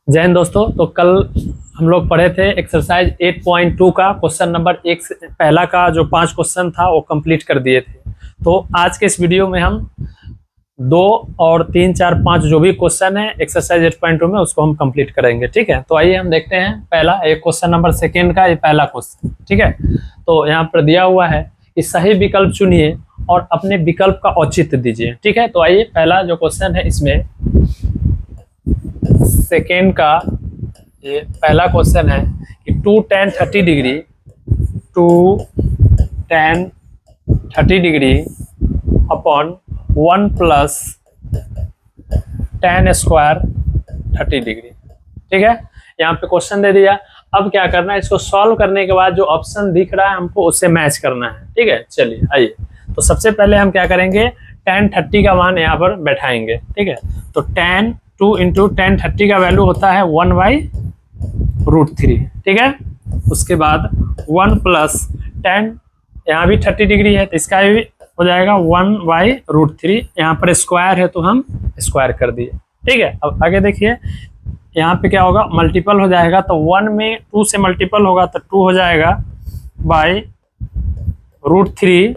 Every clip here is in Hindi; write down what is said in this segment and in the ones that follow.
जय हिंद दोस्तों। तो कल हम लोग पढ़े थे एक्सरसाइज 8.2 का क्वेश्चन नंबर एक से पहला का जो 5 क्वेश्चन था वो कंप्लीट कर दिए थे। तो आज के इस वीडियो में हम 2 और 3, 4, 5 जो भी क्वेश्चन है एक्सरसाइज 8.2 में उसको हम कंप्लीट करेंगे। ठीक है, तो आइए हम देखते हैं पहला एक क्वेश्चन नंबर सेकेंड का ये पहला क्वेश्चन। ठीक है, तो यहाँ पर दिया हुआ है कि सही विकल्प चुनिए और अपने विकल्प का औचित्य दीजिए। ठीक है, तो आइए पहला जो क्वेश्चन है इसमें सेकेंड का ये पहला क्वेश्चन है कि 2 tan 30 degree 2 tan 30 degree upon 1 plus tan square 30 degree. ठीक है, यहाँ पे क्वेश्चन दे दिया। अब क्या करना है, इसको सॉल्व करने के बाद जो ऑप्शन दिख रहा है हमको उससे मैच करना है। ठीक है, चलिए आइए। तो सबसे पहले हम क्या करेंगे, tan 30 का मान यहाँ पर बैठाएंगे। ठीक है, तो tan 2 इंटू tan 30 का वैल्यू होता है 1/√3। ठीक है, उसके बाद 1 प्लस tan, यहाँ भी 30 डिग्री है तो इसका भी हो जाएगा 1/√3। यहाँ पर स्क्वायर है तो हम स्क्वायर कर दिए। ठीक है, अब आगे देखिए यहाँ पे क्या होगा, मल्टीपल हो जाएगा तो 1 में 2 से मल्टीपल होगा तो 2 हो जाएगा /√3।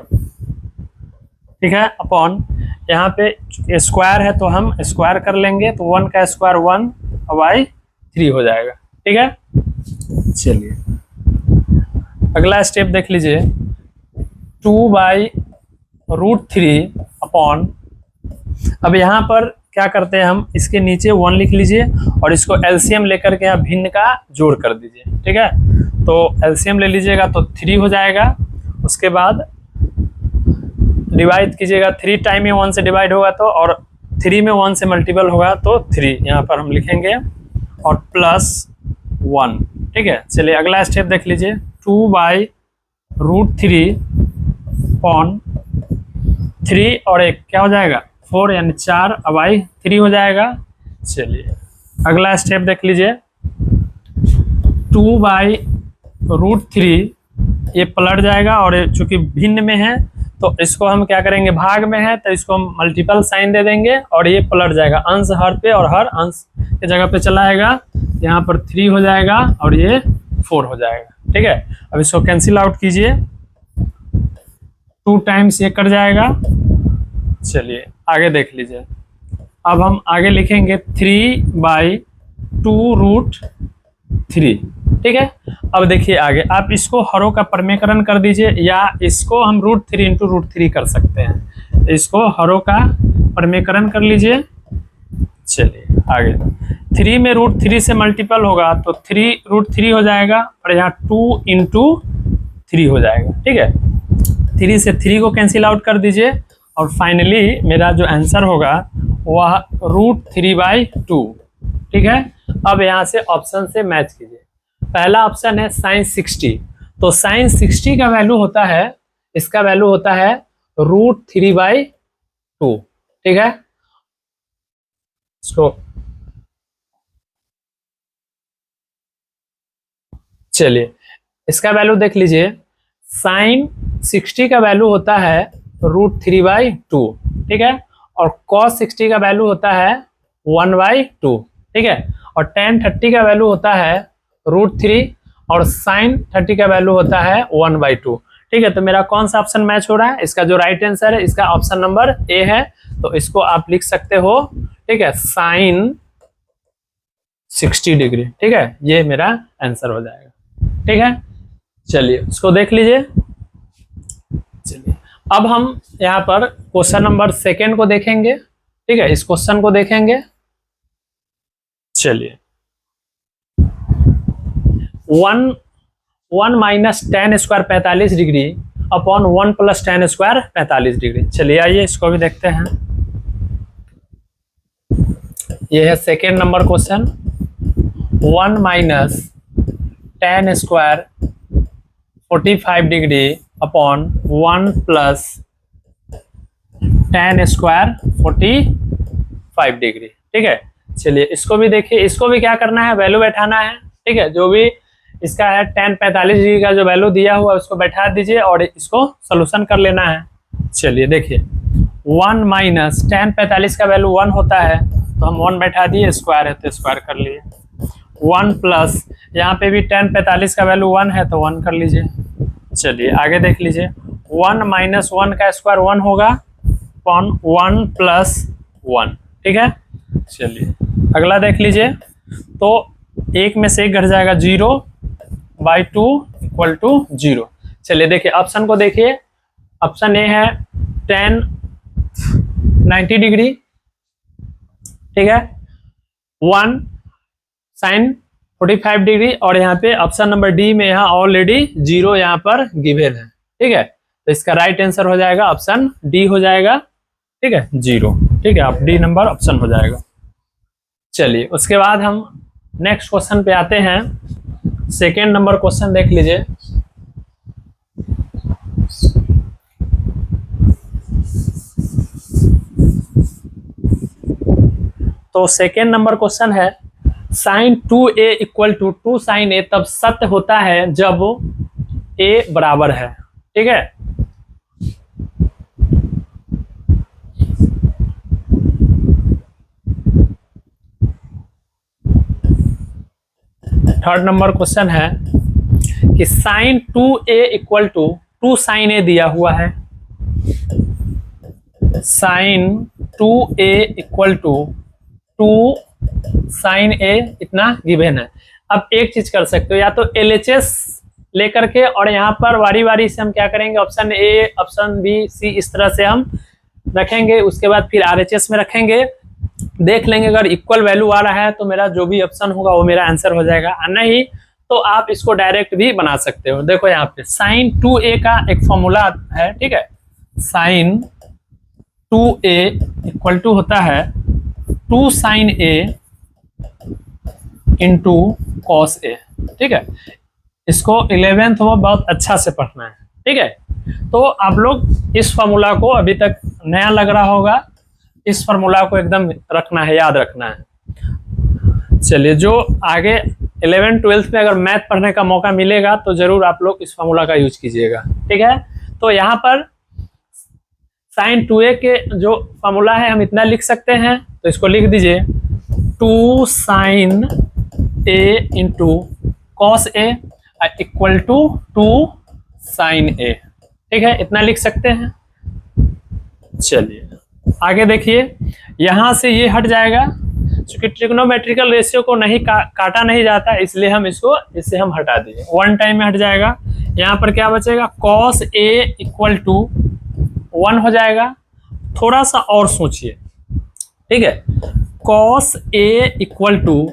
ठीक है, अपॉन यहाँ पे स्क्वायर है तो हम स्क्वायर कर लेंगे तो 1 का स्क्वायर 1/3 हो जाएगा। ठीक है, चलिए अगला स्टेप देख लीजिए। 2/√3 अपॉन, अब यहाँ पर क्या करते हैं हम, इसके नीचे 1 लिख लीजिए और इसको एलसीएम लेकर के यहाँ भिन्न का जोड़ कर दीजिए। ठीक है, तो एलसीएम ले लीजिएगा तो 3 हो जाएगा। उसके बाद डिवाइड कीजिएगा, 3 टाइम में 1 से डिवाइड होगा तो, और 3 में 1 से मल्टीपल होगा तो 3 यहाँ पर हम लिखेंगे और प्लस 1। ठीक है, चलिए अगला स्टेप देख लीजिए। 2/√3 अपॉन 3 और 1 क्या हो जाएगा 4, यानी 4/3 हो जाएगा। चलिए अगला स्टेप देख लीजिए। 2/√3 ये पलट जाएगा और चूंकि भिन्न में है तो इसको हम क्या करेंगे, भाग में है तो इसको हम मल्टीपल साइन दे देंगे और ये पलट जाएगा, अंश हर पे और हर अंश के जगह पे चला आएगा। यहाँ पर 3 हो जाएगा और ये 4 हो जाएगा। ठीक है, अब इसको कैंसिल आउट कीजिए, 2 टाइम्स ये कट जाएगा। चलिए आगे देख लीजिए। अब हम आगे लिखेंगे 3/2√3। ठीक है, अब देखिए आगे आप इसको हरों का परमेकरण कर दीजिए या इसको हम √3 इंटू √3 कर सकते हैं। इसको हरों का परमेकरण कर लीजिए। चलिए आगे 3 में √3 से मल्टीपल होगा तो 3√3 हो जाएगा और यहाँ 2 इंटू 3 हो जाएगा। ठीक है, 3 से 3 को कैंसिल आउट कर दीजिए और फाइनली मेरा जो आंसर होगा वह √3/2। ठीक है, अब यहाँ से ऑप्शन से मैच कीजिए। पहला ऑप्शन है sin 60, तो sin 60 का वैल्यू होता है, इसका वैल्यू होता है √3/2। ठीक है, इसको चलिए इसका वैल्यू देख लीजिए। sin 60 का वैल्यू होता है √3/2। ठीक है, और cos 60 का वैल्यू होता है 1/2। ठीक है, और tan 30 का वैल्यू होता है √3 और sin 30 का वैल्यू होता है 1/2। ठीक है, तो मेरा कौन सा ऑप्शन मैच हो रहा है, इसका जो राइट आंसर है इसका ऑप्शन नंबर ए है। तो इसको आप लिख सकते हो। ठीक है, sin 60 डिग्री। ठीक है, ये मेरा आंसर हो जाएगा। ठीक है, चलिए इसको देख लीजिए। चलिए अब हम यहाँ पर क्वेश्चन नंबर सेकेंड को देखेंगे। ठीक है, इस क्वेश्चन को देखेंगे। चलिए 1 minus tan square 45 degree upon 1 plus tan square 45 degree. चलिए आइए इसको भी देखते हैं। ये है second number question. 1 minus tan square 45 degree upon 1 plus tan square 45 degree. ठीक है, चलिए इसको भी देखिए। इसको भी क्या करना है, वैल्यू बैठाना है। ठीक है, जो भी इसका है tan 45 डिग्री का जो वैल्यू दिया हुआ है उसको बैठा दीजिए और इसको सोल्यूशन कर लेना है। चलिए देखिए 1 माइनस tan 45 का वैल्यू 1 होता है तो हम 1 बैठा दिए, स्क्वायर है तो स्क्वायर कर लिए। 1 प्लस यहाँ पे भी tan 45 का वैल्यू 1 है तो 1 कर लीजिए। चलिए आगे देख लीजिए, 1 माइनस 1 का स्क्वायर 1 होगा, अपॉन 1 प्लस 1, ठीक है। चलिए अगला देख लीजिए, तो एक में से एक घट जाएगा, 0/2 इक्वल टू 0। चलिए देखिए ऑप्शन को देखिए, ऑप्शन ए है tan 90 डिग्री, ठीक है, 1 sin 45 डिग्री, और यहाँ पे ऑप्शन नंबर डी में यहाँ ऑलरेडी 0 यहाँ पर गिवन है, ठीक है। तो इसका राइट आंसर हो जाएगा ऑप्शन डी हो जाएगा, ठीक है, 0, ठीक है, आप डी नंबर ऑप्शन हो जाएगा। चलिए उसके बाद हम नेक्स्ट क्वेश्चन पे आते हैं। सेकेंड नंबर क्वेश्चन देख लीजिए। तो सेकेंड नंबर क्वेश्चन है, sin 2a equal to 2 sin a तब सत्य होता है जब a बराबर है, ठीक है। थर्ड नंबर क्वेश्चन है कि sin 2a equal to 2 sin a दिया हुआ है, sin 2a equal to 2 sin a इतना गिवन है। अब एक चीज कर सकते हो, या तो LHS लेकर के और यहाँ पर वारी वारी से हम क्या करेंगे, ऑप्शन ए, ऑप्शन बी, सी, इस तरह से हम रखेंगे, उसके बाद फिर RHS में रखेंगे, देख लेंगे अगर इक्वल वैल्यू आ रहा है तो मेरा जो भी ऑप्शन होगा वो मेरा आंसर हो जाएगा, और नहीं तो आप इसको डायरेक्ट भी बना सकते हो। देखो यहाँ पे sin 2a का एक फॉर्मूला है, ठीक है, sin 2a इक्वल टू होता है 2 sin a into cos a, ठीक है। इसको 11th में बहुत अच्छा से पढ़ना है, ठीक है। तो आप लोग इस फॉर्मूला को, अभी तक नया लग रहा होगा, इस फॉर्मूला को एकदम रखना है, याद रखना है। चलिए जो आगे 11th 12th में अगर मैथ पढ़ने का मौका मिलेगा तो जरूर आप लोग इस फॉर्मूला का यूज कीजिएगा, ठीक है। तो यहाँ पर sin 2a के जो फॉर्मूला है हम इतना लिख सकते हैं, तो इसको लिख दीजिए 2 sin a into cos a equal to 2 sin a, ठीक है, इतना लिख सकते हैं। चलिए आगे देखिए, यहां से ये हट जाएगा, क्योंकि ट्रिग्नोमेट्रिकल रेशियो को नहीं काटा नहीं जाता, इसलिए हम इससे हम हटा दिए, 1 टाइम में हट जाएगा। यहाँ पर क्या बचेगा, cos a इक्वल टू 1 हो जाएगा। थोड़ा सा और सोचिए, ठीक है, cos a equal to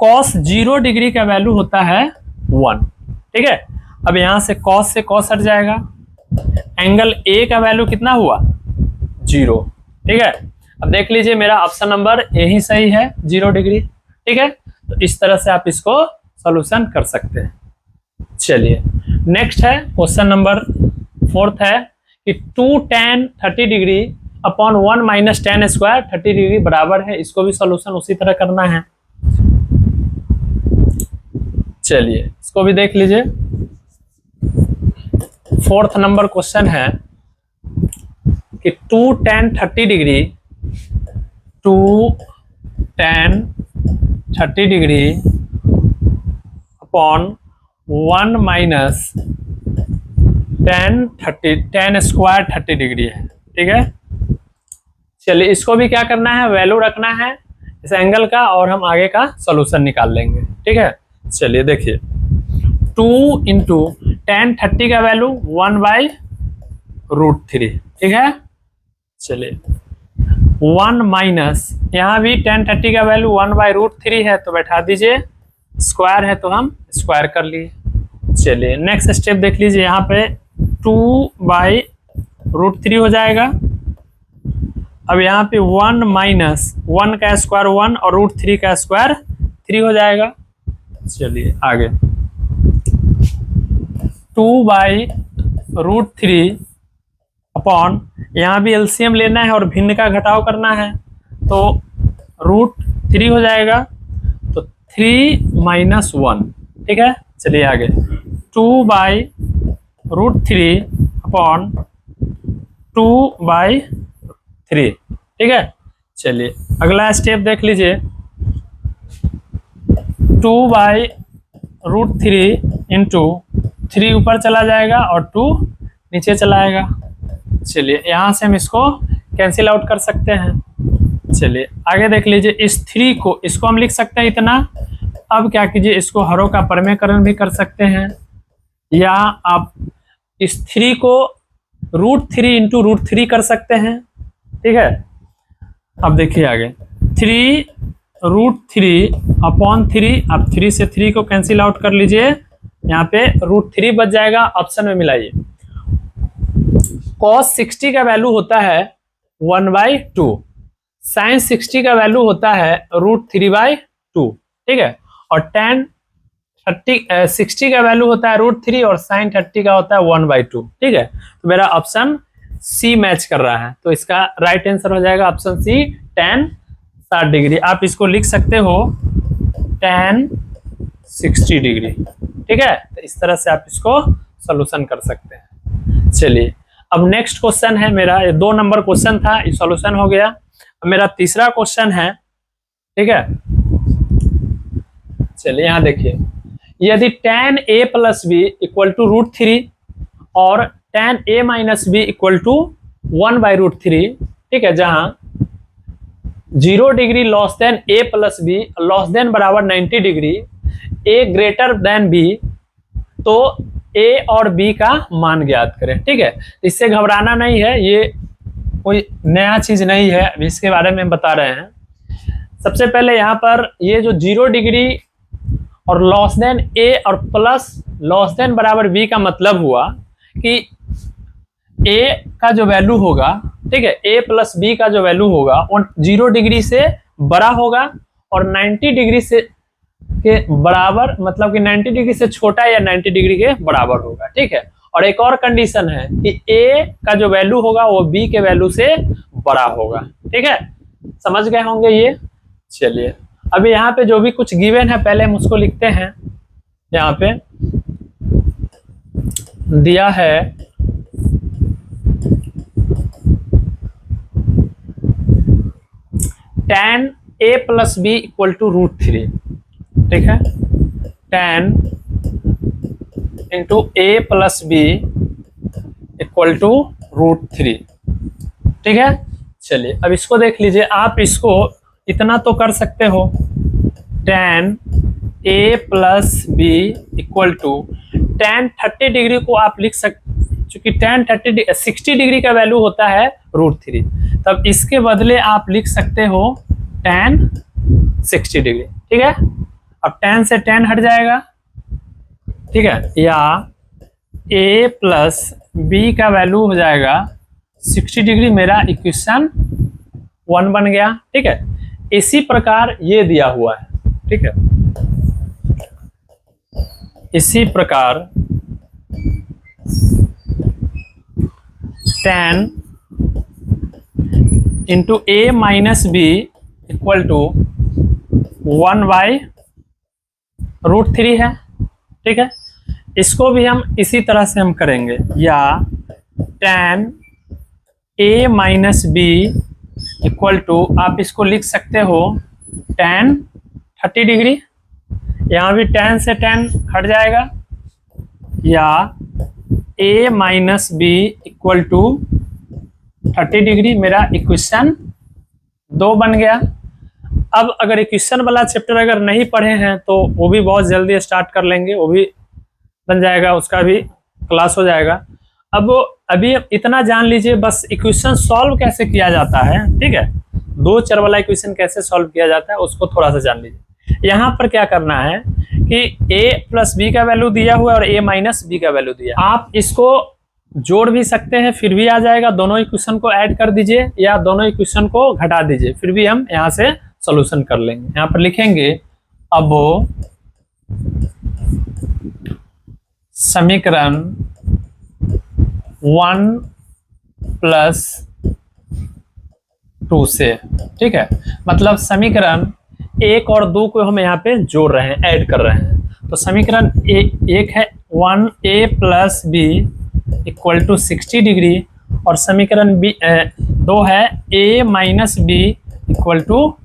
cos 0 degree का वैल्यू होता है 1, ठीक है। अब यहाँ से cos हट जाएगा, एंगल a का वैल्यू कितना हुआ, 0, ठीक है। अब देख लीजिए मेरा ऑप्शन नंबर ए ही सही है, 0 डिग्री, ठीक है। तो इस तरह से आप इसको सॉल्यूशन कर सकते हैं। चलिए नेक्स्ट है क्वेश्चन नंबर 4th है कि 2 tan 30 degree upon 1 minus tan square 30 degree बराबर है, इसको भी सॉल्यूशन उसी तरह करना है। चलिए इसको भी देख लीजिए। 4th नंबर क्वेश्चन है कि 2 tan 30 degree 2 tan 30 degree upon 1 minus tan square 30 degree है, ठीक है। चलिए इसको भी क्या करना है, वैल्यू रखना है इस एंगल का, और हम आगे का सॉल्यूशन निकाल लेंगे, ठीक है। चलिए देखिए 2 इंटू tan 30 का वैल्यू 1/√3, ठीक है। चलिए 1 माइनस, यहाँ भी tan 30 का वैल्यू 1/√3 है, तो बैठा दीजिए, स्क्वायर है तो हम स्क्वायर कर लिए। चलिए नेक्स्ट स्टेप देख लीजिए, यहाँ पे 2/√3 हो जाएगा। अब यहाँ पे 1 माइनस 1 का स्क्वायर 1 और √3 का स्क्वायर 3 हो जाएगा। चलिए आगे 2/√3 अपॉन, यहाँ भी एलसीएम लेना है और भिन्न का घटाव करना है, तो √3 हो जाएगा, तो 3 माइनस 1, ठीक है। चलिए आगे 2/√3 अपॉन 2/3, ठीक है। चलिए अगला स्टेप देख लीजिए, 2/√3 इंटू 3 ऊपर चला जाएगा और 2 नीचे चला आएगा। चलिए यहाँ से हम इसको कैंसिल आउट कर सकते हैं। चलिए आगे देख लीजिए, इस 3 को, इसको हम लिख सकते हैं इतना। अब क्या कीजिए, इसको हरों का परमेकरण भी कर सकते हैं, या आप इस 3 को √3 इंटू √3 कर सकते हैं। ठीक है, अब देखिए आगे 3√3/3, आप 3 से 3 को कैंसिल आउट कर लीजिए, यहाँ पे √3 बच जाएगा। ऑप्शन में मिलाइए। cos 60 का वैल्यू होता है 1/2, sin 60 का वैल्यू होता है √3/2। ठीक है, और tan 60 का वैल्यू होता है √3 और sin 30 का होता है 1/2। ठीक है, तो मेरा ऑप्शन सी मैच कर रहा है, तो इसका राइट आंसर हो जाएगा ऑप्शन सी, tan 60 डिग्री। आप इसको लिख सकते हो tan 60 डिग्री। ठीक है, तो इस तरह से आप इसको सॉल्यूशन कर सकते हैं। चलिए अब नेक्स्ट क्वेश्चन है मेरा, ये 2 नंबर क्वेश्चन था, ये सॉल्यूशन हो गया। अब मेरा तीसरा क्वेश्चन है। ठीक है, चलिए यहाँ देखिए, यदि tan a + b = √3 और tan a - b = 1/√3, ठीक है, जहां 0 degree less than a + b less than बराबर 90 degree, a greater than b, तो a और b का मान ज्ञात करें। ठीक है, इससे घबराना नहीं है, ये कोई नया चीज नहीं है, अभी इसके बारे में बता रहे हैं। सबसे पहले यहाँ पर ये जो 0 डिग्री और लॉस देन a और प्लस लॉस देन बराबर b का मतलब हुआ कि a का जो वैल्यू होगा, ठीक है, a + b का जो वैल्यू होगा वो 0 डिग्री से बड़ा होगा और 90 डिग्री से के बराबर, मतलब कि 90 डिग्री से छोटा या 90 डिग्री के बराबर होगा। ठीक है, और एक और कंडीशन है कि a का जो वैल्यू होगा वो b के वैल्यू से बड़ा होगा। ठीक है, समझ गए होंगे ये। चलिए अभी यहाँ पे जो भी कुछ गिवन है पहले हम उसको लिखते हैं। यहाँ पे दिया है tan a + b = √3। ठीक है, tan इंटू a + b = √3। ठीक है, चलिए अब इसको देख लीजिए, आप इसको इतना तो कर सकते हो, tan a + b = tan 30 degree को आप लिख सकते, चूंकि tan 60 डिग्री का वैल्यू होता है √3, तब इसके बदले आप लिख सकते हो tan 60 डिग्री। ठीक है, अब tan से tan हट जाएगा। ठीक है, या a + b का वैल्यू हो जाएगा 60 डिग्री, मेरा इक्वेशन 1 बन गया। ठीक है, इसी प्रकार ये दिया हुआ है। ठीक है, इसी प्रकार tan इंटू a - b = 1/√3 है। ठीक है, इसको भी हम इसी तरह से हम करेंगे, या tan a - b = आप इसको लिख सकते हो tan 30 डिग्री, यहाँ भी tan से tan हट जाएगा, या a - b = 30 डिग्री, मेरा इक्वेशन 2 बन गया। अब अगर इक्वेशन वाला चैप्टर अगर नहीं पढ़े हैं तो वो भी बहुत जल्दी स्टार्ट कर लेंगे, वो भी बन जाएगा, उसका भी क्लास हो जाएगा। अब अभी इतना जान लीजिए बस, इक्वेशन सॉल्व कैसे किया जाता है। ठीक है, 2 चर वाला इक्वेशन कैसे सॉल्व किया जाता है उसको थोड़ा सा जान लीजिए। यहाँ पर क्या करना है कि a + b का वैल्यू दिया हुआ है और a - b का वैल्यू दिया, आप इसको जोड़ भी सकते हैं फिर भी आ जाएगा। दोनों इक्वेशन को ऐड कर दीजिए या दोनों इक्वेशन को घटा दीजिए, फिर भी हम यहाँ से सॉल्यूशन कर लेंगे। यहाँ पर लिखेंगे, अब समीकरण 1 + 2 से, ठीक है, मतलब समीकरण 1 और 2 को हम यहाँ पे जोड़ रहे हैं, ऐड कर रहे हैं। तो समीकरण 1 है 1a + b = 60 डिग्री, और समीकरण 2 है a - b =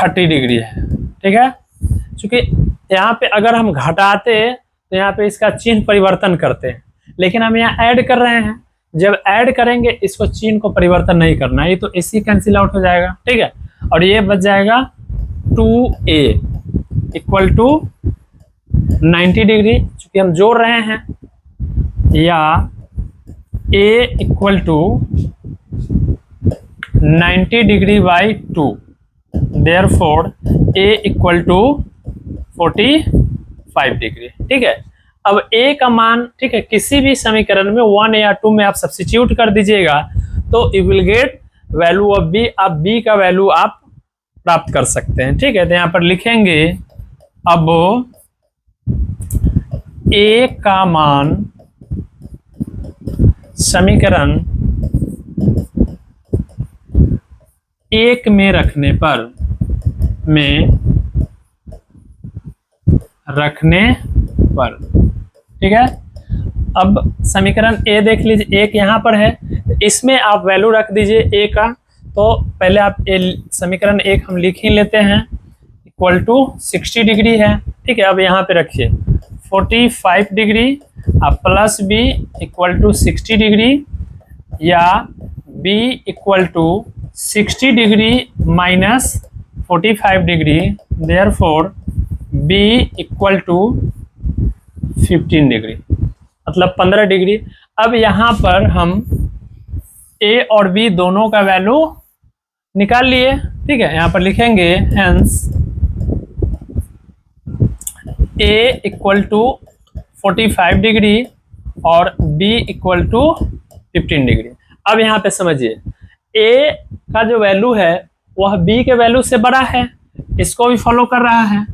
30 डिग्री है। ठीक है, क्योंकि यहाँ पे अगर हम घटाते तो यहाँ पे इसका चिन्ह परिवर्तन करते हैं, लेकिन हम यहाँ ऐड कर रहे हैं। जब ऐड करेंगे इसको चिन्ह को परिवर्तन नहीं करना है, ये तो इसी कैंसिल आउट हो जाएगा। ठीक है, और ये बच जाएगा 2a इक्वल टू 90 डिग्री, चूंकि हम जोड़ रहे हैं, या a equal to 90 degree by 2, therefore a equal to 45 degree. ठीक है, अब a का मान, ठीक है, किसी भी समीकरण में 1 या 2 में आप सब्स्टिट्यूट कर दीजिएगा तो you will get value of b। अब b का वैल्यू आप प्राप्त कर सकते हैं। ठीक है, तो यहाँ पर लिखेंगे अब a का मान समीकरण 1 में रखने पर, ठीक है। अब समीकरण a देख लीजिए, एक यहाँ पर है, इसमें आप वैल्यू रख दीजिए a का। तो पहले आप समीकरण 1 हम लिख ही लेते हैं, इक्वल टू 60 डिग्री है। ठीक है, अब यहाँ पे रखिए 45 डिग्री अब plus b equal to 60 degree, या b equal to 60 degree minus 45 degree, therefore b equal to 15 degree, मतलब 15 डिग्री। अब यहाँ पर हम a और b दोनों का वैल्यू निकाल लिए। ठीक है, यहाँ पर लिखेंगे hence a equal to 45 degree और b इक्वल टू 15 डिग्री। अब यहाँ पे समझिए, a का जो वैल्यू है वह b के वैल्यू से बड़ा है, इसको भी फॉलो कर रहा है,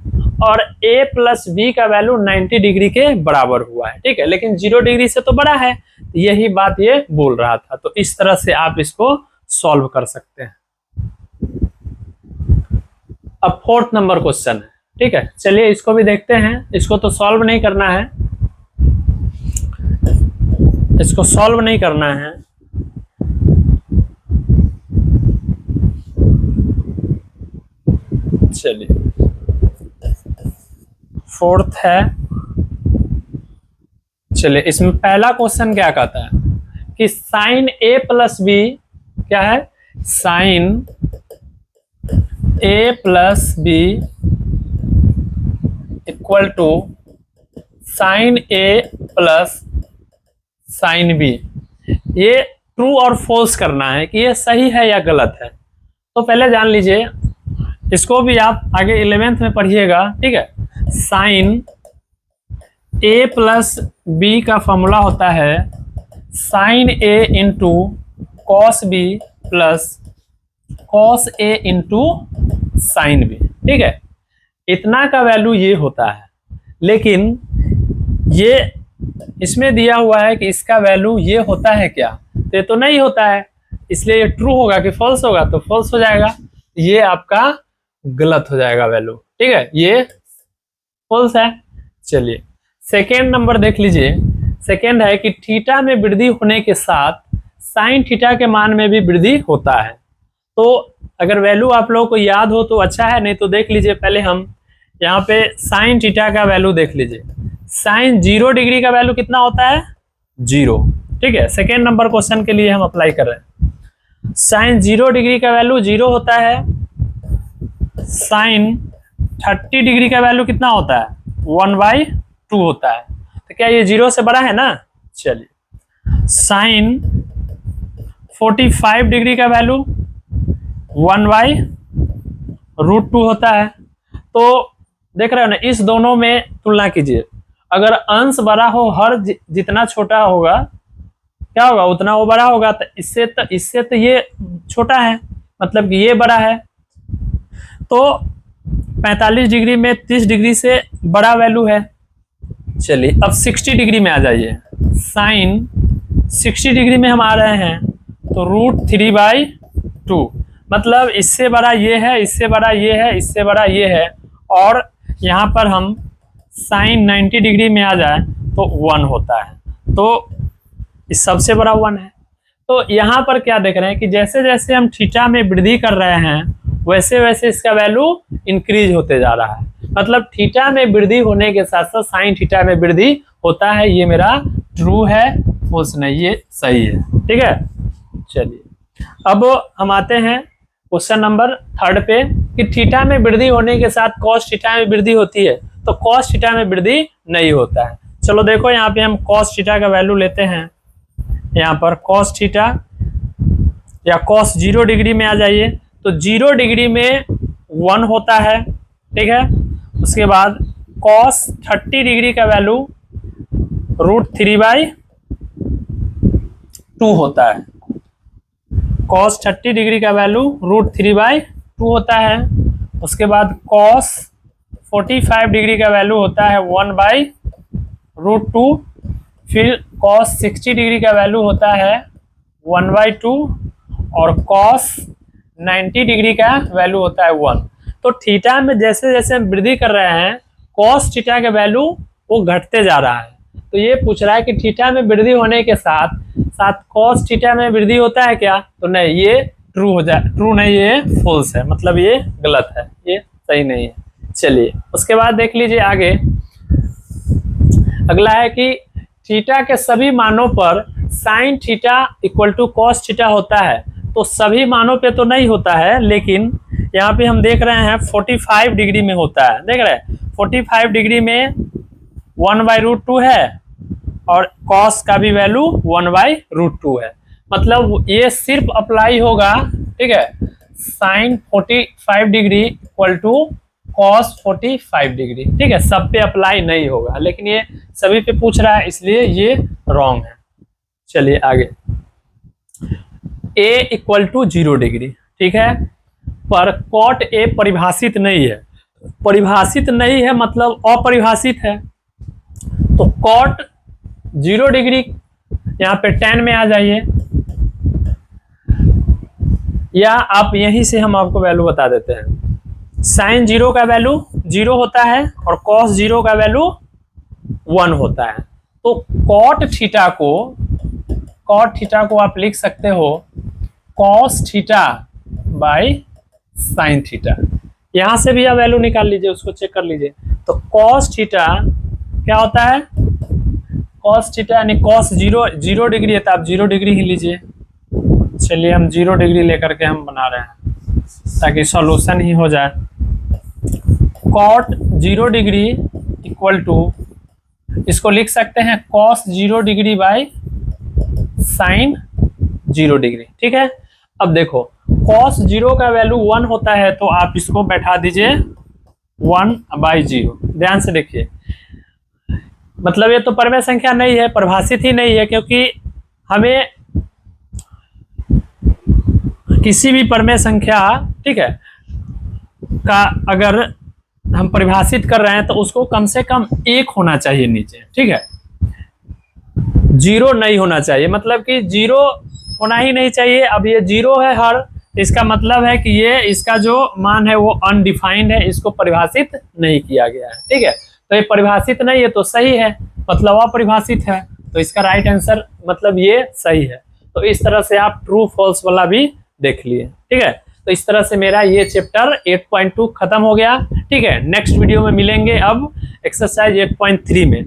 और a प्लस b का वैल्यू 90 डिग्री के बराबर हुआ है। ठीक है, लेकिन 0 डिग्री से तो बड़ा है, यही बात ये बोल रहा था। तो इस तरह से आप इसको सॉल्व कर सकते हैं। अब 4th नंबर क्वेश्चन है। ठीक है, चलिए इसको भी देखते हैं। इसको तो सॉल्व नहीं करना है, इसको सॉल्व नहीं करना है। चलिए 4th है। चलिए इसमें पहला क्वेश्चन क्या कहता है कि साइन a प्लस बी क्या है, sine a plus B equal to sine a plus sine b। ये ट्रू और फॉल्स करना है कि ये सही है या गलत है। तो पहले जान लीजिए, इसको भी आप आगे 11th में पढ़िएगा। ठीक है, साइन a प्लस बी का फॉर्मूला होता है sine a into cos B plus cos a into sine B. ठीक है, इतना का वैल्यू ये होता है, लेकिन ये इसमें दिया हुआ है कि इसका वैल्यू ये होता है क्या, तो ये तो नहीं होता है, इसलिए ये ट्रू होगा कि फॉल्स होगा, तो फॉल्स हो जाएगा, ये आपका गलत हो जाएगा वैल्यू। ठीक है, ये फॉल्स है। चलिए सेकेंड नंबर देख लीजिए। सेकेंड है कि थीटा में वृद्धि होने के साथ साइन थीटा के मान में भी वृद्धि होता है। तो अगर वैल्यू आप लोगों को याद हो तो अच्छा है, नहीं तो देख लीजिए। पहले हम यहाँ पे साइन थीटा का वैल्यू देख लीजिए। साइन 0 डिग्री का वैल्यू कितना होता है, 0। ठीक है, सेकेंड नंबर क्वेश्चन के लिए हम अप्लाई कर रहे हैं। साइन 0 डिग्री का वैल्यू 0 होता है। साइन 30 डिग्री का वैल्यू कितना होता है, 1/2 होता है। तो क्या ये 0 से बड़ा है ना। चलिए साइन 45 डिग्री का वैल्यू 1/√2 होता है। तो देख रहे हो ना, इस दोनों में तुलना कीजिए। अगर अंश बड़ा हो, हर जितना छोटा होगा क्या होगा, उतना वो बड़ा होगा। तो इससे तो ये छोटा है, मतलब कि ये बड़ा है। तो 45 डिग्री में 30 डिग्री से बड़ा वैल्यू है। चलिए अब 60 डिग्री में आ जाइए। साइन 60 डिग्री में हम आ रहे हैं, तो √3/2, मतलब इससे बड़ा ये है, इससे बड़ा ये है, इससे बड़ा ये है। और यहाँ पर हम साइन 90 डिग्री में आ जाए तो 1 होता है, तो इस सबसे बड़ा 1 है। तो यहाँ पर क्या देख रहे हैं कि जैसे जैसे हम थीटा में वृद्धि कर रहे हैं वैसे वैसे इसका वैल्यू इंक्रीज होते जा रहा है। मतलब थीटा में वृद्धि होने के साथ साथ साइन थीटा में वृद्धि होता है। ये मेरा ट्रू है, फॉल्स नहीं, ये सही है। ठीक है, चलिए अब हम आते हैं क्वेश्चन नंबर 3 पे कि थीटा में वृद्धि होने के साथ कॉस थीटा में वृद्धि होती है, तो कॉस थीटा में वृद्धि नहीं होता है। चलो देखो यहाँ पे हम कॉस थीटा का वैल्यू लेते हैं। यहाँ पर कॉस थीटा या कॉस 0 डिग्री में आ जाइए, तो 0 डिग्री में 1 होता है। ठीक है, उसके बाद कॉस 30 डिग्री का वैल्यू √3/2 होता है। कॉस 30 डिग्री का वैल्यू √3/2 होता है। उसके बाद कॉस 45 डिग्री का वैल्यू होता है 1/√2। फिर कॉस 60 डिग्री का वैल्यू होता है 1/2 और कॉस 90 डिग्री का वैल्यू होता है 1। तो थीटा में जैसे जैसे हम वृद्धि कर रहे हैं कॉस थीटा का वैल्यू वो घटते जा रहा है। तो ये पूछ रहा है कि थीटा में वृद्धि होने के साथ साथ कॉस थीटा में वृद्धि होता है क्या, तो नहीं, ये ट्रू हो जाए, ट्रू नहीं, ये फॉल्स है, मतलब ये गलत है, ये सही नहीं है। चलिए उसके बाद देख लीजिए आगे। अगला है कि थीटा के सभी मानों पर sine theta equal to cos theta होता है। तो सभी मानों पे तो नहीं होता है, लेकिन यहाँ पे हम देख रहे हैं 45 डिग्री में होता है। देख रहे हैं 45 डिग्री में 1/√2 है और कॉस का भी वैल्यू 1/√2 है। मतलब ये सिर्फ अप्लाई होगा, ठीक है, sine 45 degree equal to cos 45 degree. ठीक है, सब पे अप्लाई नहीं होगा, लेकिन ये सभी पे पूछ रहा है इसलिए ये रॉन्ग है। चलिए आगे, a इक्वल टू 0 डिग्री। ठीक है, पर कॉट ए परिभाषित नहीं है। परिभाषित नहीं है मतलब अपरिभाषित है। तो कॉट 0 डिग्री यहाँ पे 10 में आ जाइए, या आप यहीं से हम आपको वैल्यू बता देते हैं। साइन 0 का वैल्यू 0 होता है और कॉस 0 का वैल्यू 1 होता है। तो कॉट थीटा को आप लिख सकते हो cos theta by sine theta. यहां से भी आप वैल्यू निकाल लीजिए, उसको चेक कर लीजिए। तो कॉस थीटा क्या होता है, कॉस थीटा यानी कॉस 0 डिग्री है, तो आप 0 डिग्री ही लीजिए। चलिए हम 0 डिग्री लेकर के हम बना रहे हैं ताकि सॉल्यूशन ही हो जाए। कॉट 0 डिग्री इक्वल टू, इसको लिख सकते हैं cos 0 degree by sine 0 degree. ठीक है, अब देखो कॉस 0 का वैल्यू 1 होता है, तो आप इसको बैठा दीजिए 1/0। ध्यान से देखिए, मतलब ये तो परमेय संख्या नहीं है, परिभाषित ही नहीं है, क्योंकि हमें किसी भी परमेय संख्या, ठीक है, का अगर हम परिभाषित कर रहे हैं तो उसको कम से कम 1 होना चाहिए नीचे। ठीक है, 0 नहीं होना चाहिए, मतलब कि 0 होना ही नहीं चाहिए। अब ये 0 है हर, इसका मतलब है कि ये इसका जो मान है वो अनडिफाइंड है, इसको परिभाषित नहीं किया गया है। ठीक है, तो ये परिभाषित नहीं है तो सही है, मतलब अपरिभाषित है, तो इसका राइट आंसर मतलब ये सही है। तो इस तरह से आप ट्रू फॉल्स वाला भी देख लिए। ठीक है, तो इस तरह से मेरा ये चैप्टर 8.2 खत्म हो गया। ठीक है, नेक्स्ट वीडियो में मिलेंगे अब एक्सरसाइज 8.3 में।